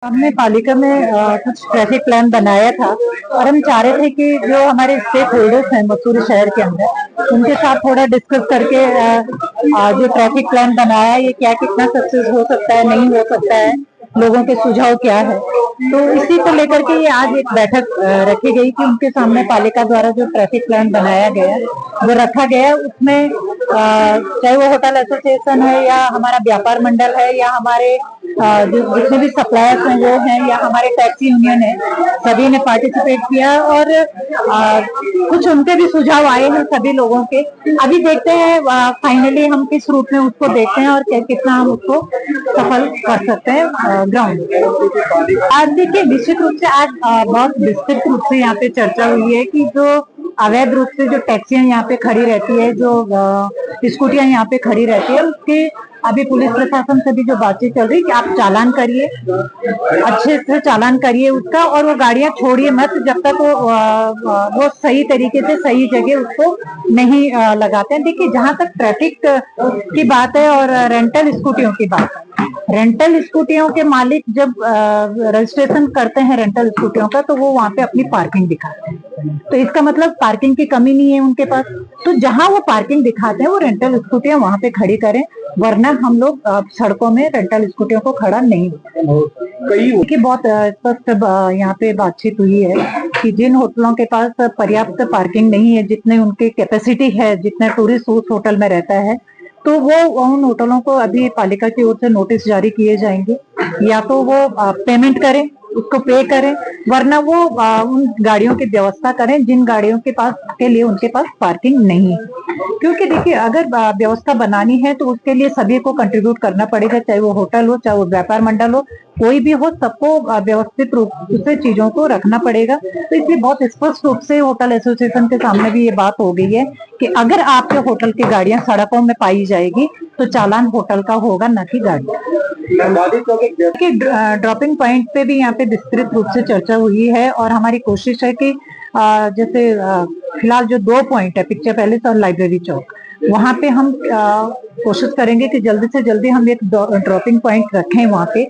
हमने पालिका में कुछ ट्रैफिक प्लान बनाया था और हम चाह रहे थे कि जो हमारे स्टेक होल्डर्स हैं मसूरी शहर के अंदर उनके साथ थोड़ा डिस्कस करके जो ट्रैफिक प्लान बनाया है ये क्या कितना सक्सेस हो सकता है, नहीं हो सकता है, लोगों के सुझाव क्या है। तो इसी को लेकर के ये आज एक बैठक रखी गई कि उनके सामने पालिका द्वारा जो ट्रैफिक प्लान बनाया गया है वो रखा गया है। उसमें चाहे वो होटल एसोसिएशन है या हमारा व्यापार मंडल है या हमारे जो जितने भी सप्लायर्स हैं वो हैं या हमारे टैक्सी यूनियन है, सभी ने पार्टिसिपेट किया और कुछ उनके भी सुझाव आए हैं सभी लोगों के। अभी देखते हैं फाइनली हम किस रूप में उसको देखते हैं और कितना हम उसको सफल कर सकते हैं ग्राउंड। आज देखिए निश्चित रूप से आज बहुत विस्तृत रूप से यहाँ पे चर्चा हुई है कि जो अवैध रूप से जो टैक्सियां यहाँ पे खड़ी रहती है, जो स्कूटियां यहाँ पे खड़ी रहती है, उसके अभी पुलिस प्रशासन से भी जो बातचीत चल रही है कि आप चालान करिए, अच्छे से चालान करिए उसका, और वो गाड़ियां छोड़िए मत जब तक वो सही तरीके से सही जगह उसको नहीं लगाते हैं। देखिए जहां तक ट्रैफिक की बात है और रेंटल स्कूटियों की बात है, रेंटल स्कूटियों के मालिक जब रजिस्ट्रेशन करते हैं रेंटल स्कूटियों का तो वो वहां पे अपनी पार्किंग दिखाते हैं, तो इसका मतलब पार्किंग की कमी नहीं है उनके पास। तो जहां वो पार्किंग दिखाते हैं वो रेंटल स्कूटियां वहां पे खड़ी करें, वरना हम लोग सड़कों में रेंटल स्कूटियों को खड़ा नहीं कई बहुत स्पष्ट यहाँ पे बातचीत हुई है कि जिन होटलों के पास पर्याप्त पार्किंग नहीं है, जितने उनके कैपेसिटी है, जितने टूरिस्ट उस होटल में रहता है, तो वो उन होटलों को अभी पालिका की ओर से नोटिस जारी किए जाएंगे, या तो वो पेमेंट करें, उसको पे करें, वरना वो उन गाड़ियों की व्यवस्था करें जिन गाड़ियों के पास के लिए उनके पास पार्किंग नहीं है। क्योंकि देखिए अगर व्यवस्था बनानी है तो उसके लिए सभी को कंट्रीब्यूट करना पड़ेगा, चाहे वो होटल हो, चाहे वो व्यापार मंडल हो, कोई भी हो, सबको व्यवस्थित रूप से चीजों को रखना पड़ेगा। तो इसलिए बहुत स्पष्ट रूप से होटल एसोसिएशन के सामने भी ये बात हो गई है कि अगर आपके होटल की गाड़ियां सड़कों में पाई जाएगी तो चालान होटल का होगा, न कि गाड़ी। ड्रॉपिंग पॉइंट पे भी यहाँ पे विस्तृत रूप से चर्चा हुई है और हमारी कोशिश है कि जैसे फिलहाल जो 2 पॉइंट है, पिक्चर पैलेस और लाइब्रेरी चौक, वहां पे हम कोशिश करेंगे कि जल्दी से जल्दी हम एक ड्रॉपिंग पॉइंट रखें वहां पे,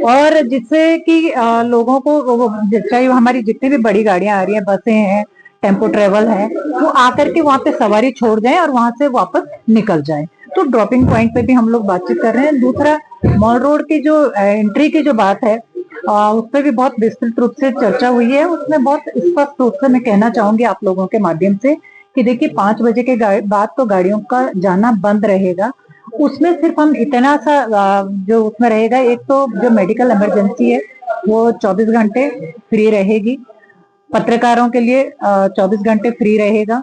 और जिससे कि लोगों को, चाहे हमारी जितनी भी बड़ी गाड़ियां आ रही हैं, बसें हैं, टेम्पो ट्रेवल है, वो आकर के वहां पे सवारी छोड़ जाए और वहां से वापस निकल जाए। तो ड्रॉपिंग पॉइंट पे भी हम लोग बातचीत कर रहे हैं। दूसरा, मॉल रोड की जो एंट्री की जो बात है उस पर भी बहुत विस्तृत रूप से चर्चा हुई है। उसमें बहुत स्पष्ट रूप से मैं कहना चाहूंगी आप लोगों के माध्यम से कि देखिए 5 बजे के बाद तो गाड़ियों का जाना बंद रहेगा। उसमें सिर्फ हम इतना सा जो उसमें रहेगा, एक तो जो मेडिकल इमरजेंसी है वो 24 घंटे फ्री रहेगी, पत्रकारों के लिए 24 घंटे फ्री रहेगा।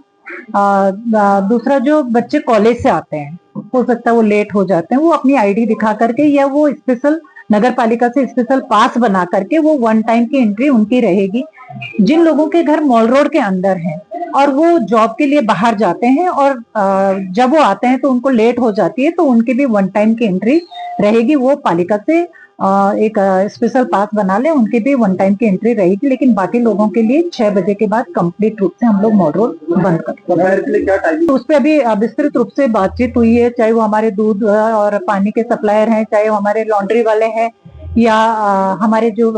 दूसरा, जो बच्चे कॉलेज से आते हैं, हो सकता है वो लेट हो जाते हैं, वो अपनी आईडी दिखा करके या वो स्पेशल नगर पालिका से स्पेशल पास बना करके वो 1 टाइम की एंट्री उनकी रहेगी। जिन लोगों के घर मॉल रोड के अंदर है और वो जॉब के लिए बाहर जाते हैं और जब वो आते हैं तो उनको लेट हो जाती है, तो उनकी भी 1 टाइम की एंट्री रहेगी। वो पालिका से एक स्पेशल पास बना ले, उनकी भी 1 टाइम की एंट्री रहेगी। लेकिन बाकी लोगों के लिए 6 बजे के बाद कंप्लीट रूप से हम लोग मॉल रोड बंद करते। तो उस पर अभी विस्तृत रूप से बातचीत हुई है, चाहे वो हमारे दूध और पानी के सप्लायर हैं, चाहे वो हमारे लॉन्ड्री वाले हैं, या हमारे जो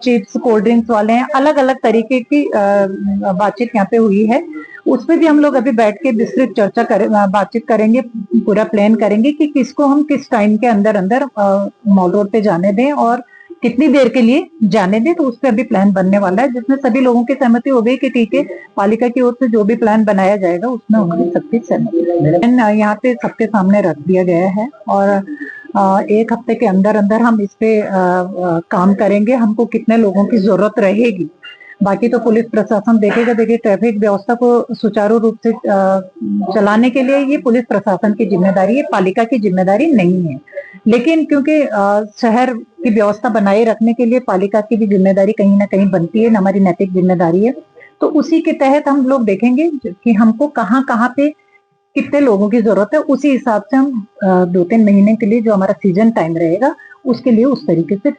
चिप्स कोल्ड ड्रिंक्स वाले हैं, अलग अलग तरीके की बातचीत यहाँ पे हुई है। उस पर भी हम लोग अभी बैठ के विस्तृत चर्चा करें, बातचीत करेंगे, पूरा प्लान करेंगे कि किसको हम किस टाइम के अंदर अंदर मॉल रोड पे जाने दें और कितनी देर के लिए जाने दें। तो उस पर अभी प्लान बनने वाला है, जिसमें सभी लोगों की सहमति हो गई कि ठीक है, पालिका की ओर से जो भी प्लान बनाया जाएगा उसमें उनकी सबकी सहमति यहाँ पे सबके सामने रख दिया गया है। और 1 हफ्ते के अंदर अंदर हम इस पे काम करेंगे। हमको कितने लोगों की जरूरत रहेगी बाकी तो पुलिस प्रशासन देखेगा। देखिए ट्रैफिक व्यवस्था को सुचारू रूप से चलाने के लिए ये पुलिस प्रशासन की जिम्मेदारी है, पालिका की जिम्मेदारी नहीं है। लेकिन क्योंकि शहर की व्यवस्था बनाए रखने के लिए पालिका की भी जिम्मेदारी कहीं ना कहीं बनती है, हमारी नैतिक जिम्मेदारी है, तो उसी के तहत हम लोग देखेंगे कि हमको कहाँ कहाँ पे कितने लोगों की जरूरत है। उसी हिसाब से हम 2-3 महीने के लिए जो हमारा सीजन टाइम रहेगा उसके लिए उस तरीके से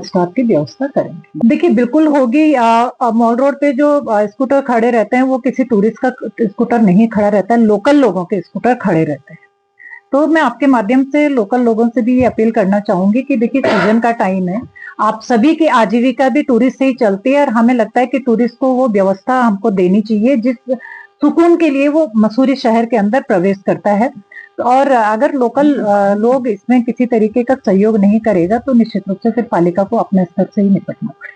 स्टाफ की व्यवस्था करेंगे। देखिए बिल्कुल होगी। मॉल रोड पे जो स्कूटर खड़े रहते हैं वो किसी टूरिस्ट का स्कूटर नहीं खड़ा रहता है, लोकल लोगों के स्कूटर खड़े रहते हैं। तो मैं आपके माध्यम से लोकल लोगों से भी ये अपील करना चाहूंगी कि देखिए सीजन का टाइम है, आप सभी की आजीविका भी टूरिस्ट से ही चलती है और हमें लगता है कि टूरिस्ट को वो व्यवस्था हमको देनी चाहिए जिस सुकून के लिए वो मसूरी शहर के अंदर प्रवेश करता है। और अगर लोकल लोग इसमें किसी तरीके का सहयोग नहीं करेगा तो निश्चित रूप से फिर पालिका को अपने स्तर से ही निपटना पड़ेगा।